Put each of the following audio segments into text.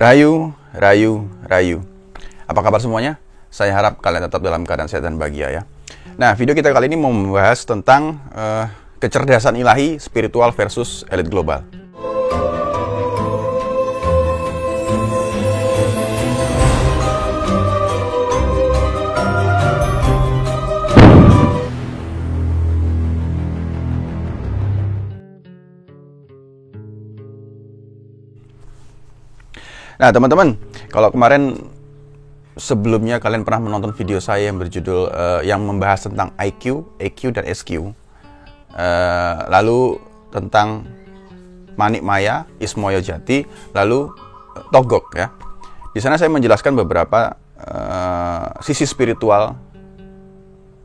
Rayu, rayu, rayu. Apa kabar semuanya? Saya harap kalian tetap dalam keadaan sehat dan bahagia ya. Nah, video kita kali ini mau membahas tentang kecerdasan ilahi, spiritual versus elit global. Nah, teman-teman, kalau kemarin sebelumnya kalian pernah menonton video saya yang berjudul yang membahas tentang IQ, EQ, dan SQ, lalu tentang Manik Maya, Ismoyo Jati, lalu Togok ya. Di sana saya menjelaskan beberapa sisi spiritual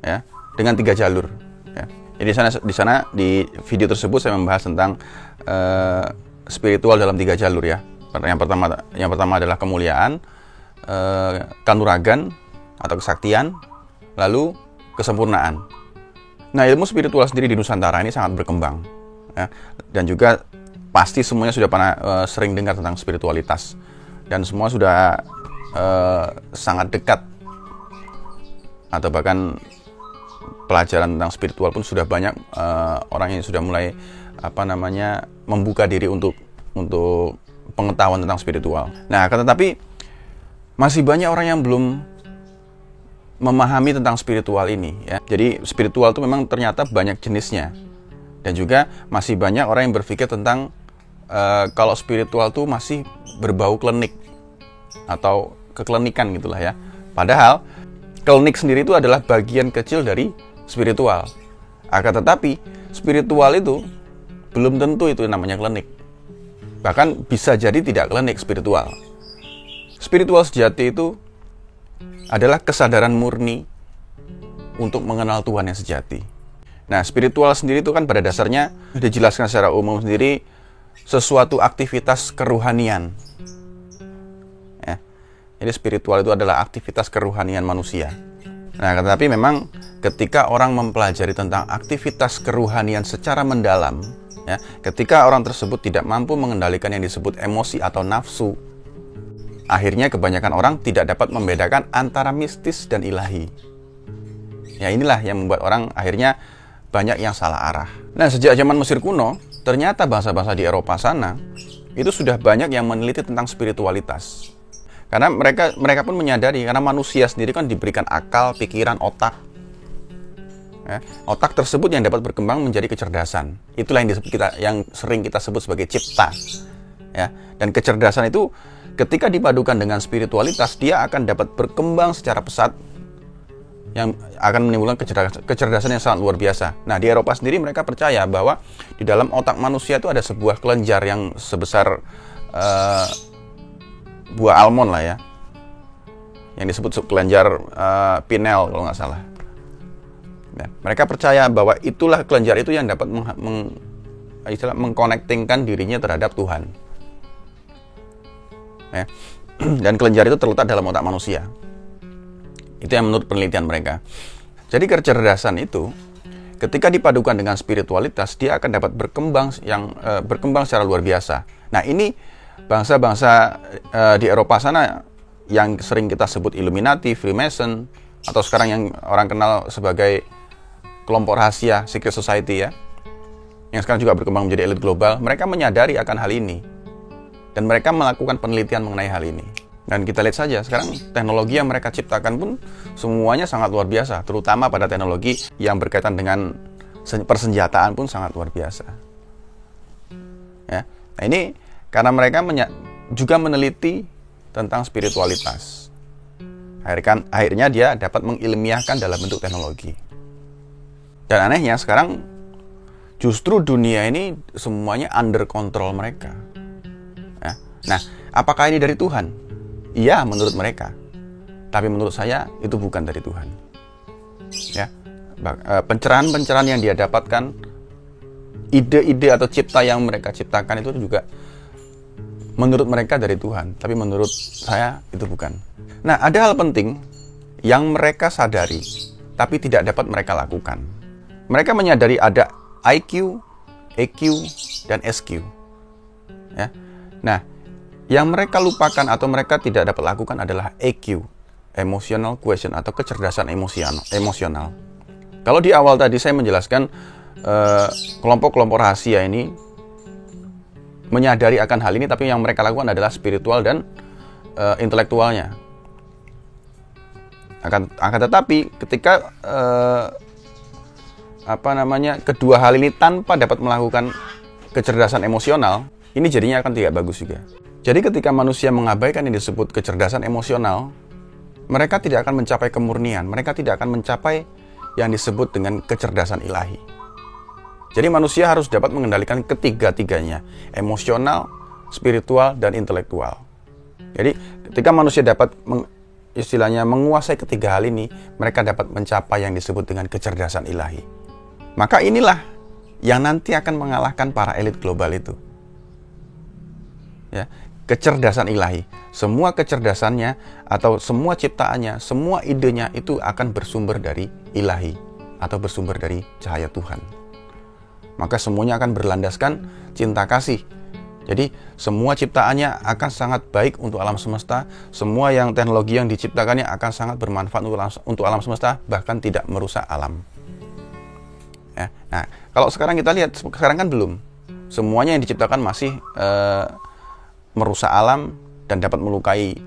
ya dengan 3 jalur. Ya. Jadi di sana di video tersebut saya membahas tentang spiritual dalam 3 jalur ya. Yang pertama adalah kemuliaan, kanuragan atau kesaktian, lalu kesempurnaan. Nah, ilmu spiritual sendiri di Nusantara ini sangat berkembang, ya. Dan juga pasti semuanya sudah pernah sering dengar tentang spiritualitas, dan semua sudah sangat dekat, atau bahkan pelajaran tentang spiritual pun sudah banyak orang yang sudah mulai membuka diri untuk pengetahuan tentang spiritual. Nah, tetapi masih banyak orang yang belum memahami tentang spiritual ini ya. Jadi spiritual itu memang ternyata banyak jenisnya. Dan juga masih banyak orang yang berpikir tentang kalau spiritual itu masih berbau klinik atau keklinikan gitulah ya. Padahal klinik sendiri itu adalah bagian kecil dari spiritual. Akan tetapi spiritual itu belum tentu itu namanya klinik. Bahkan bisa jadi tidak klinik spiritual. Spiritual sejati itu adalah kesadaran murni untuk mengenal Tuhan yang sejati. Nah, spiritual sendiri itu kan pada dasarnya dijelaskan secara umum sendiri sesuatu aktivitas keruhanian. Ya. Jadi spiritual itu adalah aktivitas keruhanian manusia. Nah, tetapi memang ketika orang mempelajari tentang aktivitas keruhanian secara mendalam, ya, ketika orang tersebut tidak mampu mengendalikan yang disebut emosi atau nafsu, akhirnya kebanyakan orang tidak dapat membedakan antara mistis dan ilahi. Ya, inilah yang membuat orang akhirnya banyak yang salah arah. Nah, sejak zaman Mesir kuno, ternyata bangsa-bangsa di Eropa sana itu sudah banyak yang meneliti tentang spiritualitas. Karena mereka pun menyadari, karena manusia sendiri kan diberikan akal, pikiran, otak. Ya, otak tersebut yang dapat berkembang menjadi kecerdasan. Itulah yang sering kita sebut sebagai cipta. Ya, dan kecerdasan itu ketika dipadukan dengan spiritualitas, dia akan dapat berkembang secara pesat, yang akan menimbulkan kecerdasan yang sangat luar biasa. Nah, di Eropa sendiri mereka percaya bahwa di dalam otak manusia itu ada sebuah kelenjar yang sebesar buah almond lah ya, yang disebut kelenjar Pinel kalau nggak salah. Nah, mereka percaya bahwa itulah kelenjar itu yang dapat mengkonektingkan dirinya terhadap Tuhan. Ya. Dan kelenjar itu terletak dalam otak manusia. Itu yang menurut penelitian mereka. Jadi kecerdasan itu ketika dipadukan dengan spiritualitas, dia akan dapat berkembang secara luar biasa. Nah, ini bangsa-bangsa di Eropa sana yang sering kita sebut Illuminati, Freemason, atau sekarang yang orang kenal sebagai kelompok rahasia, secret society ya, yang sekarang juga berkembang menjadi elit global. Mereka menyadari akan hal ini, dan mereka melakukan penelitian mengenai hal ini. Dan kita lihat saja sekarang teknologi yang mereka ciptakan pun semuanya sangat luar biasa, terutama pada teknologi yang berkaitan dengan persenjataan pun sangat luar biasa. Ya. Nah, ini karena mereka juga meneliti tentang spiritualitas. Akhirnya dia dapat mengilmiahkan dalam bentuk teknologi. Dan anehnya sekarang justru dunia ini semuanya under control mereka. Ya. Nah, apakah ini dari Tuhan? Iya, menurut mereka. Tapi menurut saya itu bukan dari Tuhan. Ya, pencerahan-pencerahan yang dia dapatkan, ide-ide atau cipta yang mereka ciptakan itu juga menurut mereka dari Tuhan. Tapi menurut saya itu bukan. Nah, ada hal penting yang mereka sadari, tapi tidak dapat mereka lakukan. Mereka menyadari ada IQ, EQ, dan SQ. Ya. Nah, Yang mereka lupakan atau mereka tidak dapat lakukan adalah EQ, emotional quotient, atau kecerdasan emosional. Kalau di awal tadi saya menjelaskan kelompok-kelompok rahasia ini menyadari akan hal ini, tapi yang mereka lakukan adalah spiritual dan intelektualnya. Akan tetapi ketika kedua hal ini tanpa dapat melakukan kecerdasan emosional, ini jadinya akan tidak bagus juga. Jadi ketika manusia mengabaikan yang disebut kecerdasan emosional, mereka tidak akan mencapai kemurnian, mereka tidak akan mencapai yang disebut dengan kecerdasan ilahi. Jadi manusia harus dapat mengendalikan ketiga-tiganya, emosional, spiritual, dan intelektual. Jadi ketika manusia dapat menguasai ketiga hal ini, mereka dapat mencapai yang disebut dengan kecerdasan ilahi. Maka inilah yang nanti akan mengalahkan para elit global itu. Ya, kecerdasan ilahi. Semua kecerdasannya atau semua ciptaannya, semua idenya itu akan bersumber dari ilahi atau bersumber dari cahaya Tuhan. Maka semuanya akan berlandaskan cinta kasih. Jadi semua ciptaannya akan sangat baik untuk alam semesta. Semua teknologi yang diciptakannya akan sangat bermanfaat untuk alam semesta, bahkan tidak merusak alam. Ya. Nah, kalau sekarang kita lihat, sekarang kan belum. Semuanya yang diciptakan masih merusak alam dan dapat melukai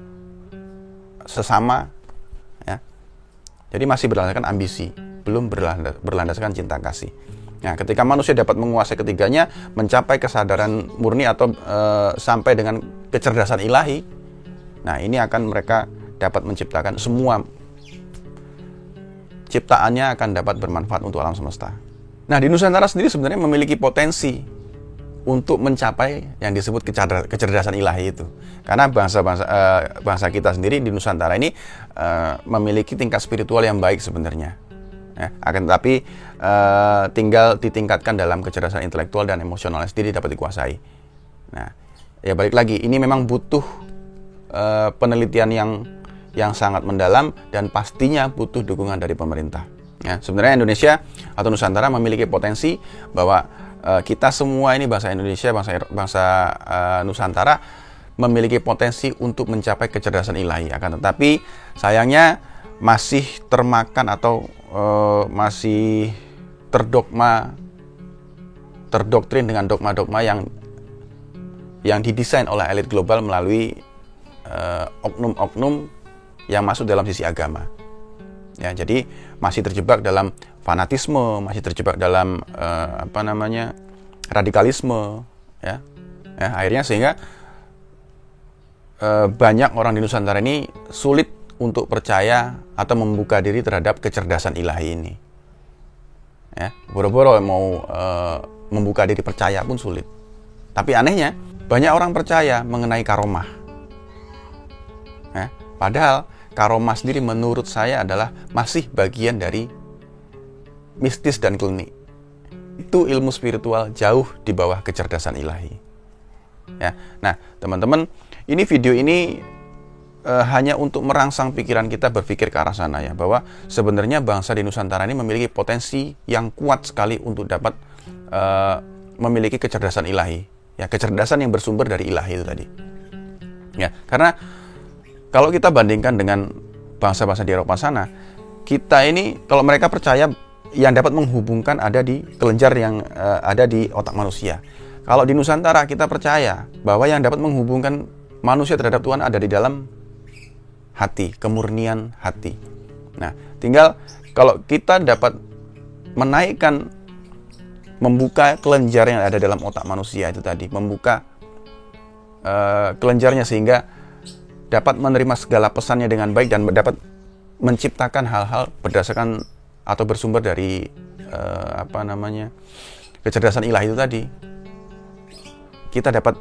sesama. Ya. Jadi masih berlandaskan ambisi, belum berlandaskan cinta kasih. Nah, ketika manusia dapat menguasai ketiganya, mencapai kesadaran murni atau sampai dengan kecerdasan ilahi, nah ini akan mereka dapat menciptakan semua ciptaannya akan dapat bermanfaat untuk alam semesta. Nah, di Nusantara sendiri sebenarnya memiliki potensi untuk mencapai yang disebut kecerdasan ilahi itu. Karena bangsa kita sendiri di Nusantara ini memiliki tingkat spiritual yang baik sebenarnya. Ya, akan tetapi tinggal ditingkatkan dalam kecerdasan intelektual dan emosionalnya sendiri dapat dikuasai. Nah, ya balik lagi, ini memang butuh penelitian yang sangat mendalam dan pastinya butuh dukungan dari pemerintah. Ya, sebenarnya Indonesia atau Nusantara memiliki potensi bahwa kita semua ini bangsa Indonesia, bangsa Nusantara memiliki potensi untuk mencapai kecerdasan ilahi. Akan tetapi sayangnya masih termakan atau masih terdoktrin dengan dogma-dogma yang didesain oleh elit global melalui oknum-oknum yang masuk dalam sisi agama. Ya, jadi masih terjebak dalam fanatisme, masih terjebak dalam radikalisme, ya. Akhirnya sehingga banyak orang di Nusantara ini sulit untuk percaya atau membuka diri terhadap kecerdasan ilahi ini. Ya, boro-boro mau membuka diri percaya pun sulit. Tapi anehnya banyak orang percaya mengenai karomah. Ya, padahal karomah sendiri menurut saya adalah masih bagian dari mistis dan klinik. Itu ilmu spiritual jauh di bawah kecerdasan ilahi. Ya, nah teman-teman, video ini hanya untuk merangsang pikiran kita berpikir ke arah sana ya, bahwa sebenarnya bangsa di Nusantara ini memiliki potensi yang kuat sekali untuk dapat memiliki kecerdasan ilahi. Ya, kecerdasan yang bersumber dari ilahi itu tadi. Ya, karena kalau kita bandingkan dengan bangsa-bangsa di Eropa sana, kita ini kalau mereka percaya yang dapat menghubungkan ada di kelenjar yang ada di otak manusia. Kalau di Nusantara kita percaya bahwa yang dapat menghubungkan manusia terhadap Tuhan ada di dalam hati, kemurnian hati. Nah, tinggal kalau kita dapat menaikkan, membuka kelenjar yang ada dalam otak manusia itu tadi, membuka kelenjarnya sehingga dapat menerima segala pesannya dengan baik dan dapat menciptakan hal-hal berdasarkan atau bersumber dari kecerdasan ilahi itu tadi. Kita dapat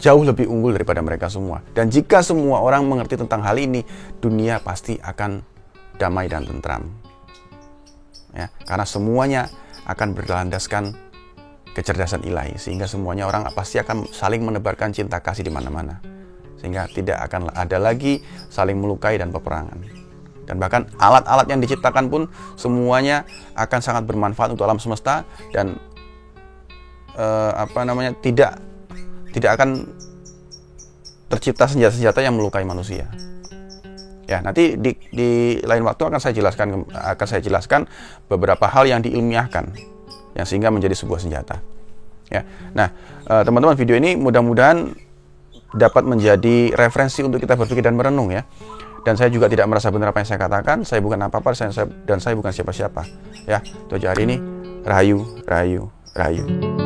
jauh lebih unggul daripada mereka semua. Dan jika semua orang mengerti tentang hal ini, dunia pasti akan damai dan tentram. Ya, karena semuanya akan berlandaskan kecerdasan ilahi, sehingga semuanya orang pasti akan saling menebarkan cinta kasih di mana-mana. Sehingga tidak akan ada lagi saling melukai dan peperangan. Dan bahkan alat-alat yang diciptakan pun semuanya akan sangat bermanfaat untuk alam semesta dan tidak akan tercipta senjata-senjata yang melukai manusia. Ya, nanti di lain waktu akan saya jelaskan beberapa hal yang diilmiahkan yang sehingga menjadi sebuah senjata. Ya. Nah, teman-teman, video ini mudah-mudahan dapat menjadi referensi untuk kita berpikir dan merenung ya. Dan saya juga tidak merasa benar apa yang saya katakan. Saya bukan apa-apa dan saya bukan siapa-siapa. Ya, itu aja hari ini. Rahayu, rahayu, rahayu.